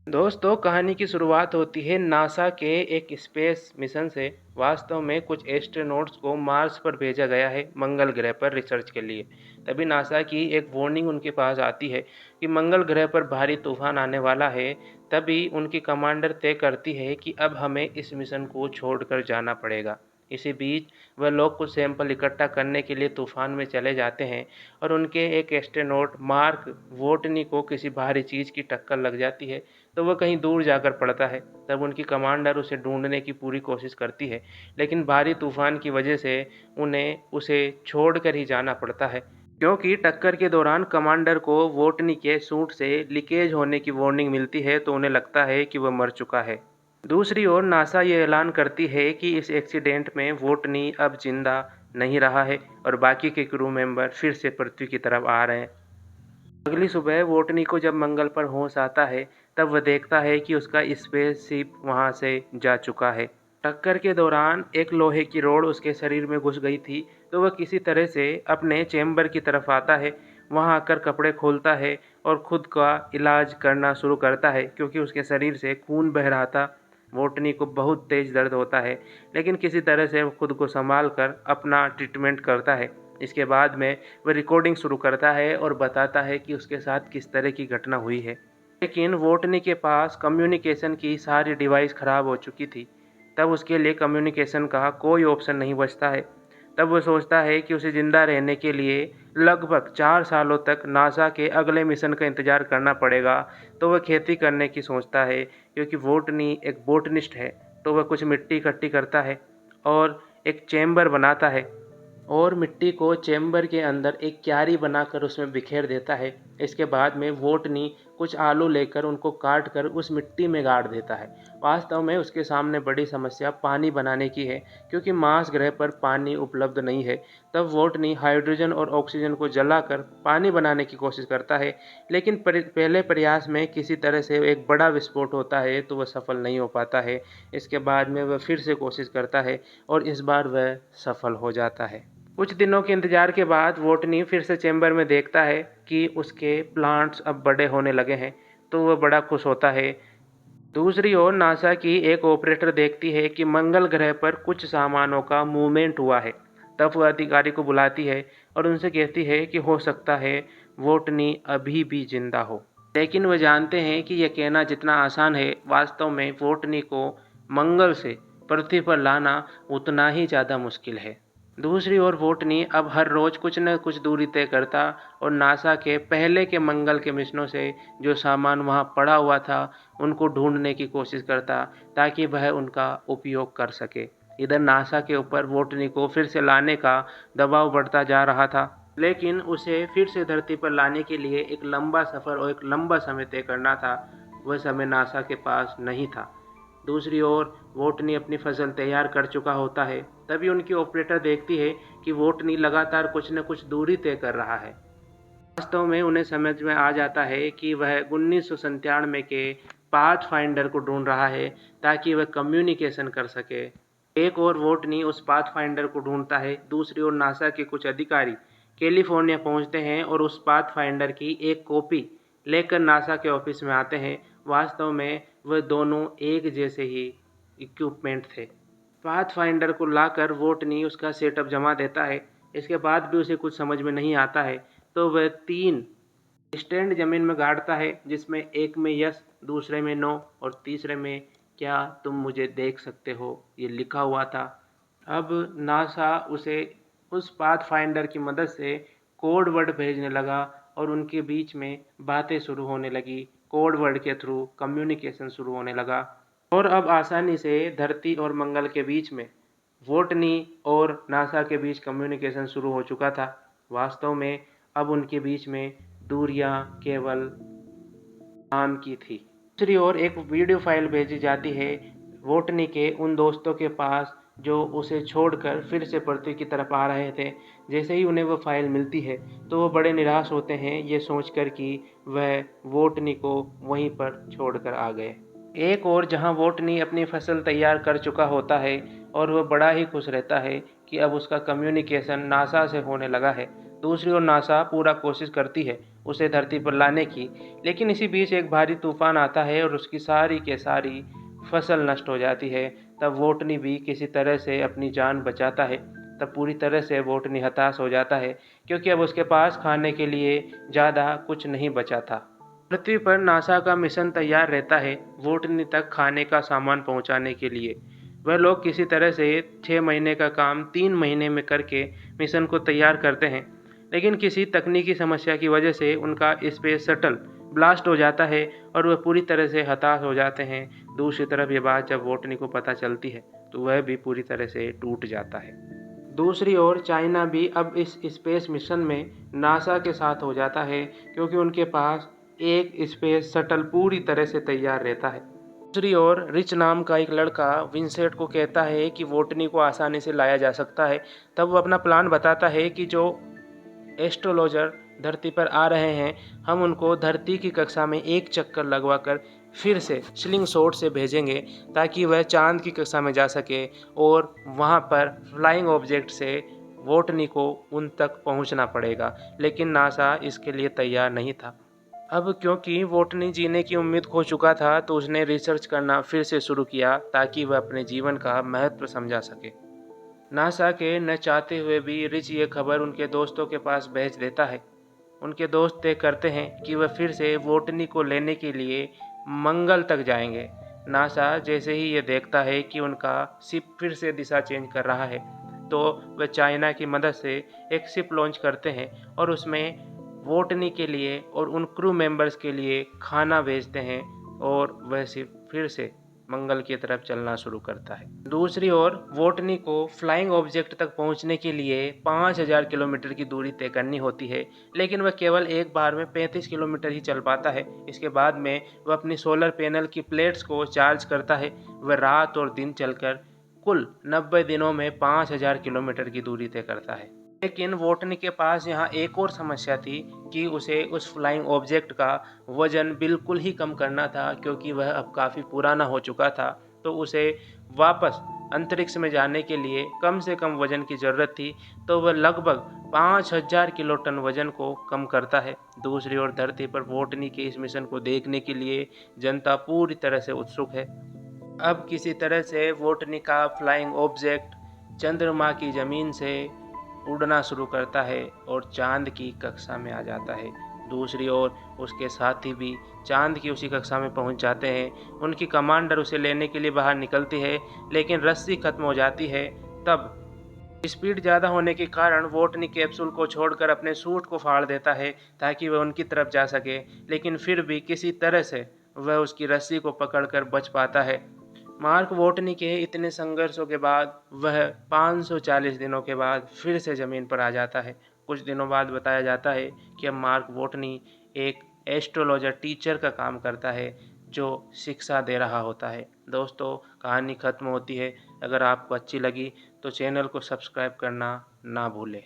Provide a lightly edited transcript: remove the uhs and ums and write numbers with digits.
दोस्तों, कहानी की शुरुआत होती है नासा के एक स्पेस मिशन से। वास्तव में कुछ एस्ट्रोनॉट्स को मार्स पर भेजा गया है मंगल ग्रह पर रिसर्च के लिए। तभी नासा की एक वार्निंग उनके पास आती है कि मंगल ग्रह पर भारी तूफान आने वाला है। तभी उनकी कमांडर तय करती है कि अब हमें इस मिशन को छोड़कर जाना पड़ेगा। इसी बीच वह लोग कुछ सैंपल इकट्ठा करने के लिए तूफान में चले जाते हैं और उनके एक एस्ट्रोनॉट मार्क वोटनी को किसी भारी चीज़ की टक्कर लग जाती है, तो वह कहीं दूर जाकर पड़ता है। तब उनकी कमांडर उसे ढूंढने की पूरी कोशिश करती है, लेकिन भारी तूफान की वजह से उन्हें उसे छोड़कर ही जाना पड़ता है, क्योंकि टक्कर के दौरान कमांडर को वोटनी के सूट से लीकेज होने की वार्निंग मिलती है, तो उन्हें लगता है कि वह मर चुका है। दूसरी ओर नासा ये ऐलान करती है कि इस एक्सीडेंट में वोटनी अब जिंदा नहीं रहा है और बाकी के क्रू मेंबर फिर से पृथ्वी की तरफ आ रहे हैं। अगली सुबह वोटनी को जब मंगल पर होश आता है, तब वह देखता है कि उसका स्पेसशिप वहां से जा चुका है। टक्कर के दौरान एक लोहे की रॉड उसके शरीर में घुस गई थी, तो वह किसी तरह से अपने चेंबर की तरफ आता है। वहां आकर कपड़े खोलता है और खुद का इलाज करना शुरू करता है, क्योंकि उसके शरीर से खून बह रहा था। वोटनी को बहुत तेज दर्द होता है, लेकिन किसी तरह से वो खुद को संभाल कर अपना ट्रीटमेंट करता है। इसके बाद में वह रिकॉर्डिंग शुरू करता है और बताता है कि उसके साथ किस तरह की घटना हुई है। लेकिन वोटनी के पास कम्युनिकेशन की सारी डिवाइस खराब हो चुकी थी। तब उसके लिए कम्युनिकेशन का कोई ऑप्शन नहीं बचता है। तब वो सोचता है कि उसे ज़िंदा रहने के लिए लगभग 4 सालों तक नासा के अगले मिशन का इंतज़ार करना पड़ेगा। तो वह खेती करने की सोचता है, क्योंकि वोटनी एक बोटनिस्ट है। तो वह कुछ मिट्टी इकट्ठी करता है और एक चैम्बर बनाता है और मिट्टी को चैम्बर के अंदर एक क्यारी बनाकर उसमें बिखेर देता है। इसके बाद में वोटनी कुछ आलू लेकर उनको काट कर उस मिट्टी में गाड़ देता है। वास्तव में उसके सामने बड़ी समस्या पानी बनाने की है, क्योंकि मार्स ग्रह पर पानी उपलब्ध नहीं है। तब वोटनी हाइड्रोजन और ऑक्सीजन को जलाकर पानी बनाने की कोशिश करता है, लेकिन पहले प्रयास में किसी तरह से एक बड़ा विस्फोट होता है, तो वह सफल नहीं हो पाता है। इसके बाद में वह फिर से कोशिश करता है और इस बार वह सफल हो जाता है। कुछ दिनों के इंतजार के बाद वोटनी फिर से चैम्बर में देखता है कि उसके प्लांट्स अब बड़े होने लगे हैं, तो वह बड़ा खुश होता है। दूसरी ओर नासा की एक ऑपरेटर देखती है कि मंगल ग्रह पर कुछ सामानों का मूवमेंट हुआ है। तब वह अधिकारी को बुलाती है और उनसे कहती है कि हो सकता है वोटनी अभी भी जिंदा हो। लेकिन वह जानते हैं कि यह कहना जितना आसान है, वास्तव में वोटनी को मंगल से पृथ्वी पर लाना उतना ही ज़्यादा मुश्किल है। दूसरी ओर वोटनी अब हर रोज़ कुछ न कुछ दूरी तय करता और नासा के पहले के मंगल के मिशनों से जो सामान वहां पड़ा हुआ था, उनको ढूंढने की कोशिश करता, ताकि वह उनका उपयोग कर सके। इधर नासा के ऊपर वोटनी को फिर से लाने का दबाव बढ़ता जा रहा था, लेकिन उसे फिर से धरती पर लाने के लिए एक लंबा सफ़र और एक लंबा समय तय करना था। वह समय नासा के पास नहीं था। दूसरी ओर वोटनी अपनी फसल तैयार कर चुका होता है। तभी उनकी ऑपरेटर देखती है कि वोटनी लगातार कुछ न कुछ दूरी तय कर रहा है। वास्तव में उन्हें समझ में आ जाता है कि वह 1997 के पाथ फाइंडर को ढूंढ रहा है, ताकि वह कम्युनिकेशन कर सके। एक और वोटनी उस पाथ फाइंडर को ढूंढता है। दूसरी ओर नासा के कुछ अधिकारी कैलिफोर्निया पहुंचते हैं और उस पाथ फाइंडर की एक कॉपी लेकर नासा के ऑफिस में आते हैं। वास्तव में वह दोनों एक जैसे ही इक्विपमेंट थे। पाथ फाइंडर को लाकर वोटनी उसका सेटअप जमा देता है। इसके बाद भी उसे कुछ समझ में नहीं आता है, तो वह 3 स्टैंड जमीन में गाड़ता है, जिसमें एक में यस, दूसरे में नो और तीसरे में क्या तुम मुझे देख सकते हो, ये लिखा हुआ था। अब नासा उसे उस पाथ फाइंडर की मदद से कोड वर्ड भेजने लगा और उनके बीच में बातें शुरू होने लगी। कोड वर्ड के थ्रू कम्युनिकेशन शुरू होने लगा और अब आसानी से धरती और मंगल के बीच में वोटनी और नासा के बीच कम्युनिकेशन शुरू हो चुका था। वास्तव में अब उनके बीच में दूरियां केवल नाम की थी। दूसरी ओर एक वीडियो फाइल भेजी जाती है वोटनी के उन दोस्तों के पास जो उसे छोड़कर फिर से पृथ्वी की तरफ आ रहे थे। जैसे ही उन्हें वह फाइल मिलती है, तो वो बड़े निराश होते हैं, ये सोचकर कि वह वोटनी को वहीं पर छोड़कर आ गए। एक और जहां वोटनी अपनी फसल तैयार कर चुका होता है और वह बड़ा ही खुश रहता है कि अब उसका कम्युनिकेशन नासा से होने लगा है। दूसरी ओर नासा पूरा कोशिश करती है उसे धरती पर लाने की। लेकिन इसी बीच एक भारी तूफान आता है और उसकी सारी के सारी फसल नष्ट हो जाती है। तब वोटनी भी किसी तरह से अपनी जान बचाता है। तब पूरी तरह से वोटनी हताश हो जाता है, क्योंकि अब उसके पास खाने के लिए ज़्यादा कुछ नहीं बचा था। पृथ्वी पर नासा का मिशन तैयार रहता है वोटनी तक खाने का सामान पहुंचाने के लिए। वह लोग किसी तरह से 6 महीने का काम 3 महीने में करके मिशन को तैयार करते हैं। लेकिन किसी तकनीकी समस्या की वजह से उनका स्पेस शटल ब्लास्ट हो जाता है और वह पूरी तरह से हताश हो जाते हैं। दूसरी तरफ ये बात जब वोटनी को पता चलती है तो वह भी पूरी तरह से टूट जाता है। दूसरी ओर चाइना भी अब इस स्पेस मिशन में नासा के साथ हो जाता है, क्योंकि उनके पास एक स्पेस शटल पूरी तरह से तैयार रहता है। दूसरी ओर रिच नाम का एक लड़का विंसेंट को कहता है कि वोटनी को आसानी से लाया जा सकता है। तब वो अपना प्लान बताता है कि जो एस्ट्रोलॉजर धरती पर आ रहे हैं, हम उनको धरती की कक्षा में एक चक्कर लगवाकर फिर से स्लिंग शॉट से भेजेंगे, ताकि वह चांद की कक्षा में जा सके और वहां पर फ्लाइंग ऑब्जेक्ट से वोटनी को उन तक पहुंचना पड़ेगा। लेकिन नासा इसके लिए तैयार नहीं था। अब क्योंकि वोटनी जीने की उम्मीद खो चुका था, तो उसने रिसर्च करना फिर से शुरू किया ताकि वह अपने जीवन का महत्व समझा सके। नासा के न चाहते हुए भी रिच ये खबर उनके दोस्तों के पास भेज देता है। उनके दोस्त तय करते हैं कि वह फिर से वोटनी को लेने के लिए मंगल तक जाएंगे। नासा जैसे ही ये देखता है कि उनका शिप फिर से दिशा चेंज कर रहा है, तो वह चाइना की मदद से एक शिप लॉन्च करते हैं और उसमें वोटनी के लिए और उन क्रू मेंबर्स के लिए खाना भेजते हैं और वह शिप फिर से मंगल की तरफ चलना शुरू करता है। दूसरी ओर वोटनी को फ्लाइंग ऑब्जेक्ट तक पहुंचने के लिए 5000 किलोमीटर की दूरी तय करनी होती है, लेकिन वह केवल एक बार में 35 किलोमीटर ही चल पाता है। इसके बाद में वह अपनी सोलर पैनल की प्लेट्स को चार्ज करता है। वह रात और दिन चलकर कुल 90 दिनों में 5000 किलोमीटर की दूरी तय करता है। लेकिन वोटनी के पास यहाँ एक और समस्या थी कि उसे उस फ्लाइंग ऑब्जेक्ट का वजन बिल्कुल ही कम करना था, क्योंकि वह अब काफ़ी पुराना हो चुका था। तो उसे वापस अंतरिक्ष में जाने के लिए कम से कम वजन की ज़रूरत थी। तो वह लगभग 5000 किलो टन वजन को कम करता है। दूसरी ओर धरती पर वोटनी के इस मिशन को देखने के लिए जनता पूरी तरह से उत्सुक है। अब किसी तरह से वोटनी का फ्लाइंग ऑब्जेक्ट चंद्रमा की ज़मीन से उड़ना शुरू करता है और चांद की कक्षा में आ जाता है। दूसरी ओर उसके साथी भी चांद की उसी कक्षा में पहुंच जाते हैं। उनकी कमांडर उसे लेने के लिए बाहर निकलती है, लेकिन रस्सी खत्म हो जाती है। तब स्पीड ज़्यादा होने के कारण वोटनी कैप्सूल को छोड़कर अपने सूट को फाड़ देता है ताकि वह उनकी तरफ जा सके, लेकिन फिर भी किसी तरह से वह उसकी रस्सी को पकड़कर बच पाता है। मार्क वोटनी के इतने संघर्षों के बाद वह 540 दिनों के बाद फिर से ज़मीन पर आ जाता है। कुछ दिनों बाद बताया जाता है कि अब मार्क वोटनी एक एस्ट्रोलॉजर टीचर का काम करता है, जो शिक्षा दे रहा होता है। दोस्तों, कहानी ख़त्म होती है। अगर आपको अच्छी लगी तो चैनल को सब्सक्राइब करना ना भूलें।